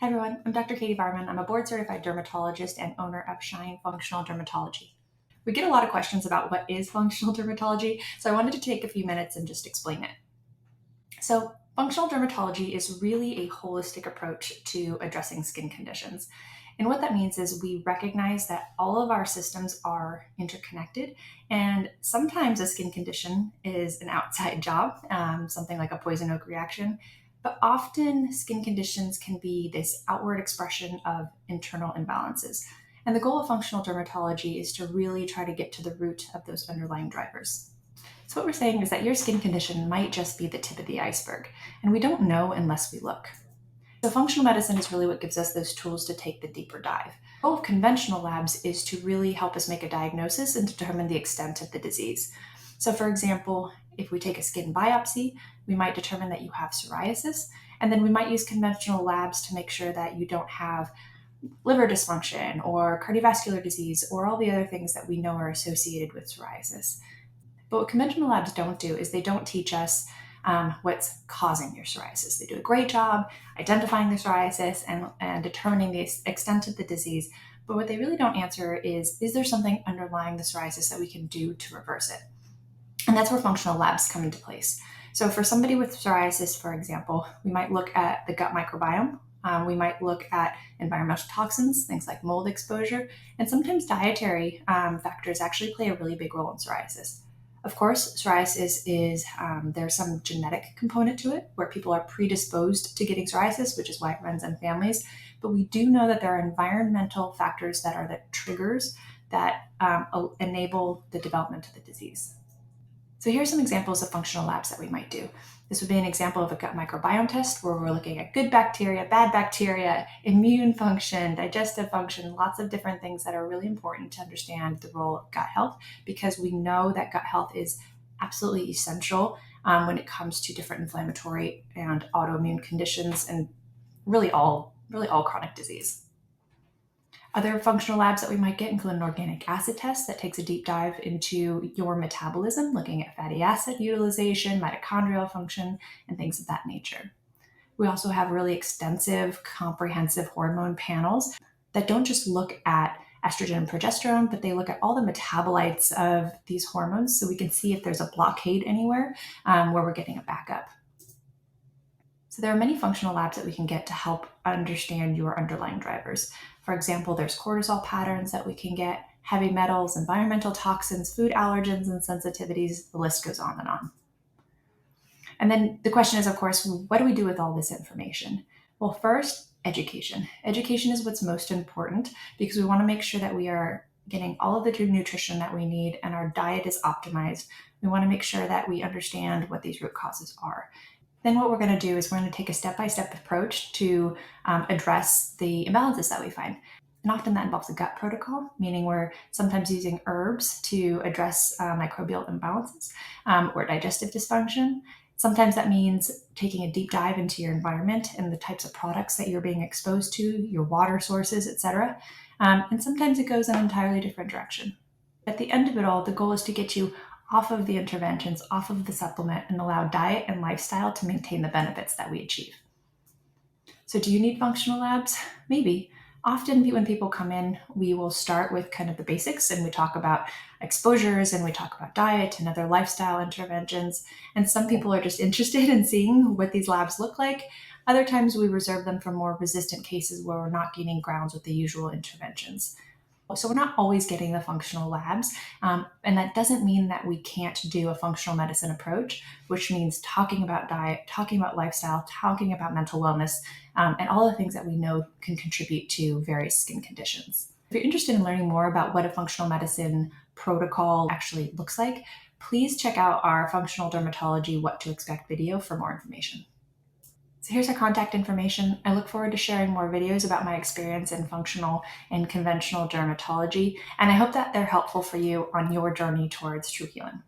Hi everyone, I'm Dr. Katie Varman. I'm a board certified dermatologist and owner of Shine Functional Dermatology. We get a lot of questions about what is functional dermatology, so I wanted to take a few minutes and just explain it. So, functional dermatology is really a holistic approach to addressing skin conditions. And what that means is we recognize that all of our systems are interconnected, and sometimes a skin condition is an outside job, something like a poison oak reaction. But often, skin conditions can be this outward expression of internal imbalances. And the goal of functional dermatology is to really try to get to the root of those underlying drivers. So, what we're saying is that your skin condition might just be the tip of the iceberg, and we don't know unless we look. So, functional medicine is really what gives us those tools to take the deeper dive. The goal of conventional labs is to really help us make a diagnosis and determine the extent of the disease. So, for example, if we take a skin biopsy, we might determine that you have psoriasis, and then we might use conventional labs to make sure that you don't have liver dysfunction or cardiovascular disease or all the other things that we know are associated with psoriasis. But what conventional labs don't do is they don't teach us what's causing your psoriasis. They do a great job identifying the psoriasis and determining the extent of the disease. But what they really don't answer is there something underlying the psoriasis that we can do to reverse it? And that's where functional labs come into place. So for somebody with psoriasis, for example, we might look at the gut microbiome. We might look at environmental toxins, things like mold exposure, and sometimes dietary factors actually play a really big role in psoriasis. Of course, psoriasis is, there's some genetic component to it where people are predisposed to getting psoriasis, which is why it runs in families. But we do know that there are environmental factors that are the triggers that enable the development of the disease. So here's some examples of functional labs that we might do. This would be an example of a gut microbiome test where we're looking at good bacteria, bad bacteria, immune function, digestive function, lots of different things that are really important to understand the role of gut health, because we know that gut health is absolutely essential when it comes to different inflammatory and autoimmune conditions and really all chronic disease. Other functional labs that we might get include an organic acid test that takes a deep dive into your metabolism, looking at fatty acid utilization, mitochondrial function, and things of that nature. We also have really extensive, comprehensive hormone panels that don't just look at estrogen and progesterone, but they look at all the metabolites of these hormones so we can see if there's a blockade anywhere where we're getting a backup. So there are many functional labs that we can get to help understand your underlying drivers. For example, there's cortisol patterns that we can get, heavy metals, environmental toxins, food allergens and sensitivities, the list goes on and on. And then the question is, of course, what do we do with all this information? Well, first, education. Education is what's most important because we want to make sure that we are getting all of the nutrition that we need and our diet is optimized. We want to make sure that we understand what these root causes are. Then what we're going to do is we're going to take a step-by-step approach to address the imbalances that we find. And often that involves a gut protocol, meaning we're sometimes using herbs to address microbial imbalances or digestive dysfunction. Sometimes that means taking a deep dive into your environment and the types of products that you're being exposed to, your water sources, etc. And sometimes it goes in an entirely different direction. At the end of it all, the goal is to get you off of the interventions, off of the supplement, and allow diet and lifestyle to maintain the benefits that we achieve. So do you need functional labs? Maybe. Often when people come in, we will start with kind of the basics and we talk about exposures and we talk about diet and other lifestyle interventions. And some people are just interested in seeing what these labs look like. Other times we reserve them for more resistant cases where we're not gaining grounds with the usual interventions. So we're not always getting the functional labs. And that doesn't mean that we can't do a functional medicine approach, which means talking about diet, talking about lifestyle, talking about mental wellness, and all the things that we know can contribute to various skin conditions. If you're interested in learning more about what a functional medicine protocol actually looks like, please check out our Functional Dermatology What to Expect video for more information. So here's our contact information. I look forward to sharing more videos about my experience in functional and conventional dermatology, and I hope that they're helpful for you on your journey towards true healing.